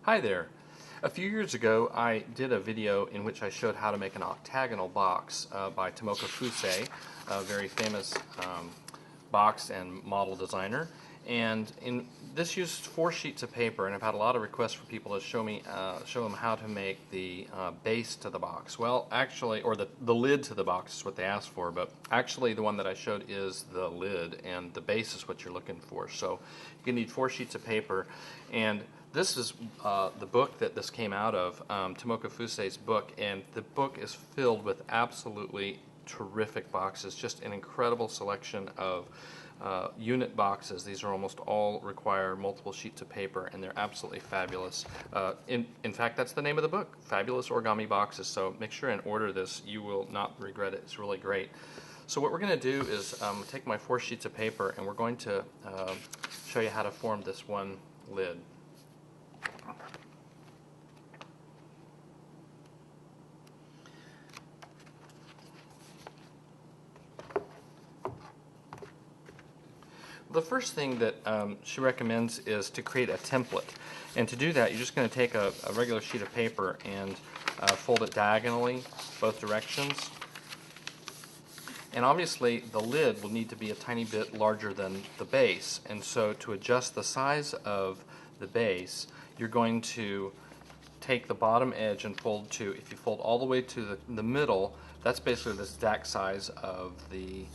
Hi there. A few years ago I did a video in which I showed how to make an octagonal box by Tomoka Fusei, a very famous box and model designer. And this used 4 sheets of paper, and I've had a lot of requests for people to show them how to make the base to the box. Well, actually, or the lid to the box is what they asked for, but actually the one that I showed is the lid, and the base is what you're looking for. So you need 4 sheets of paper, and this is the book that this came out of, Tomoka Fusei's book, and the book is filled with absolutely terrific boxes, just an incredible selection of unit boxes. These are almost all require multiple sheets of paper, and they're absolutely fabulous. In fact, that's the name of the book, Fabulous Origami Boxes, so make sure and order this. You will not regret it. It's really great. So what we're going to do is take my 4 sheets of paper, and we're going to show you how to form this one lid. The first thing that she recommends is to create a template. And to do that, you're just going to take a regular sheet of paper and fold it diagonally, both directions. And obviously, the lid will need to be a tiny bit larger than the base. And so to adjust the size of the base, you're going to take the bottom edge and fold to, if you fold all the way to the middle, that's basically the exact size of the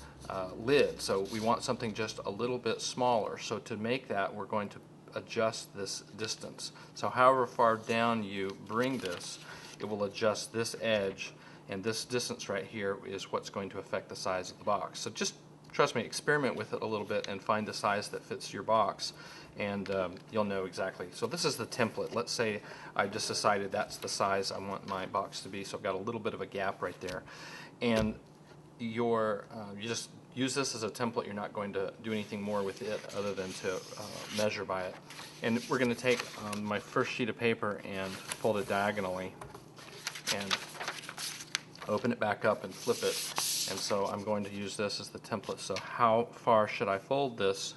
lid. So we want something just a little bit smaller. So to make that, we're going to adjust this distance. So however far down you bring this, it will adjust this edge, and this distance right here is what's going to affect the size of the box. So just trust me, experiment with it a little bit and find the size that fits your box, and you'll know exactly. So this is the template. Let's say I just decided that's the size I want my box to be, so I've got a little bit of a gap right there. And you just use this as a template. You're not going to do anything more with it other than to measure by it. And we're going to take my first sheet of paper and fold it diagonally and open it back up and flip it. And so I'm going to use this as the template. So how far should I fold this?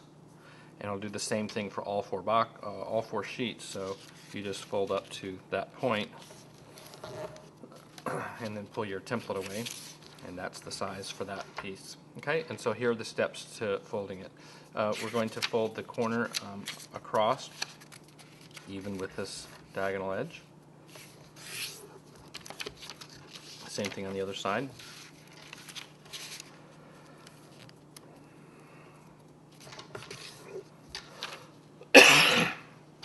And I'll do the same thing for all 4 sheets. So you just fold up to that point and then pull your template away, and that's the size for that piece. Okay, and so here are the steps to folding it. We're going to fold the corner across, even with this diagonal edge. Same thing on the other side.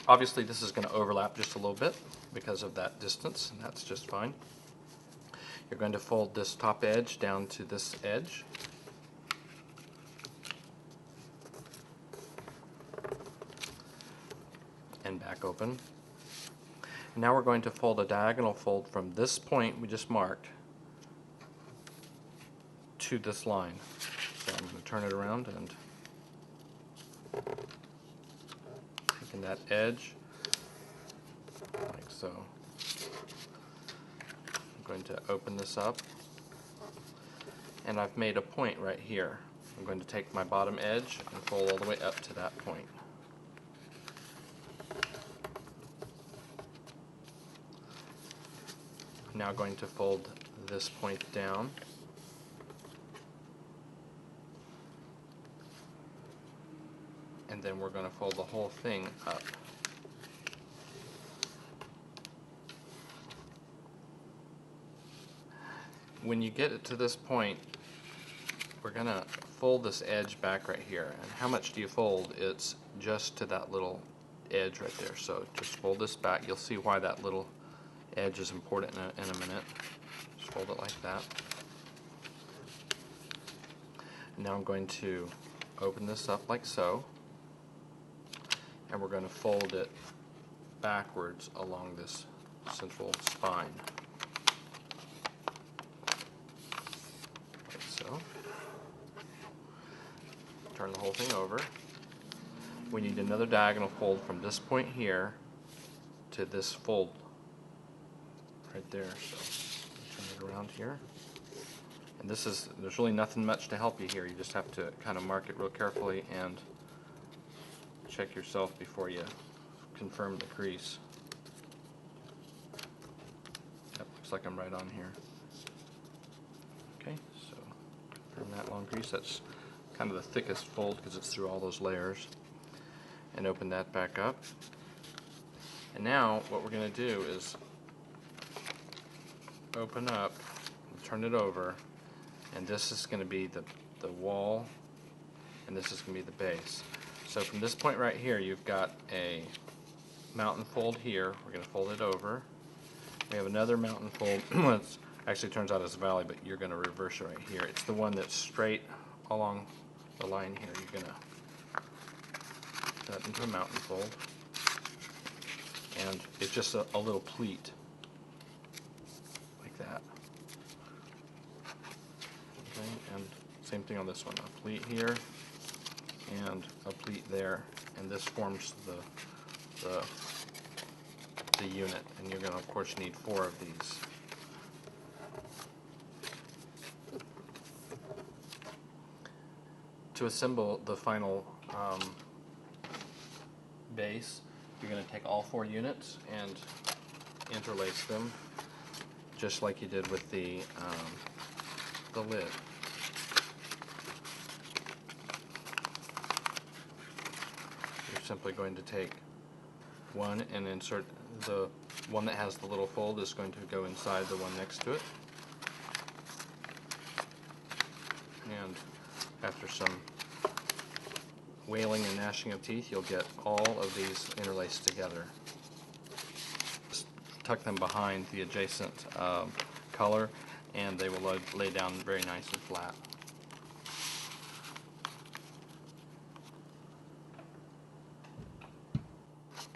Obviously this is going to overlap just a little bit because of that distance, and that's just fine. You're going to fold this top edge down to this edge. And back open. And now we're going to fold a diagonal fold from this point we just marked to this line. So I'm going to turn it around and taking that edge like so. I'm going to open this up, and I've made a point right here. I'm going to take my bottom edge and fold all the way up to that point. I'm now going to fold this point down, and then we're going to fold the whole thing up. When you get it to this point, we're going to fold this edge back right here. And how much do you fold? It's just to that little edge right there. So just fold this back. You'll see why that little edge is important in a minute. Just fold it like that. Now I'm going to open this up like so, and we're going to fold it backwards along this central spine. Like so. Turn the whole thing over. We need another diagonal fold from this point here to this fold right there. So turn it around here. And there's really nothing much to help you here. You just have to kind of mark it real carefully and check yourself before you confirm the crease. Looks like I'm right on here. Okay, so turn that long grease. That's kind of the thickest fold because it's through all those layers. And open that back up. And now what we're going to do is open up, and turn it over, and this is going to be the wall, and this is going to be the base. So from this point right here, you've got a mountain fold here. We're going to fold it over. We have another mountain fold. It actually turns out it's a valley, but you're going to reverse it right here. It's the one that's straight along the line here. You're going to put that into a mountain fold, and it's just a little pleat like that. Okay, and same thing on this one. A pleat here and a pleat there, and this forms the unit, and you're going to of course need 4 of these. To assemble the final base, you're going to take all 4 units and interlace them just like you did with the lid. You're simply going to take one and insert the one that has the little fold is going to go inside the one next to it. And after some wailing and gnashing of teeth, you'll get all of these interlaced together. Just tuck them behind the adjacent color, and they will lay down very nice and flat.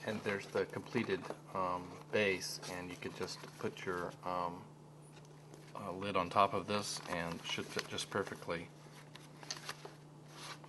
And there's the completed base, and you could just put your lid on top of this and it should fit just perfectly.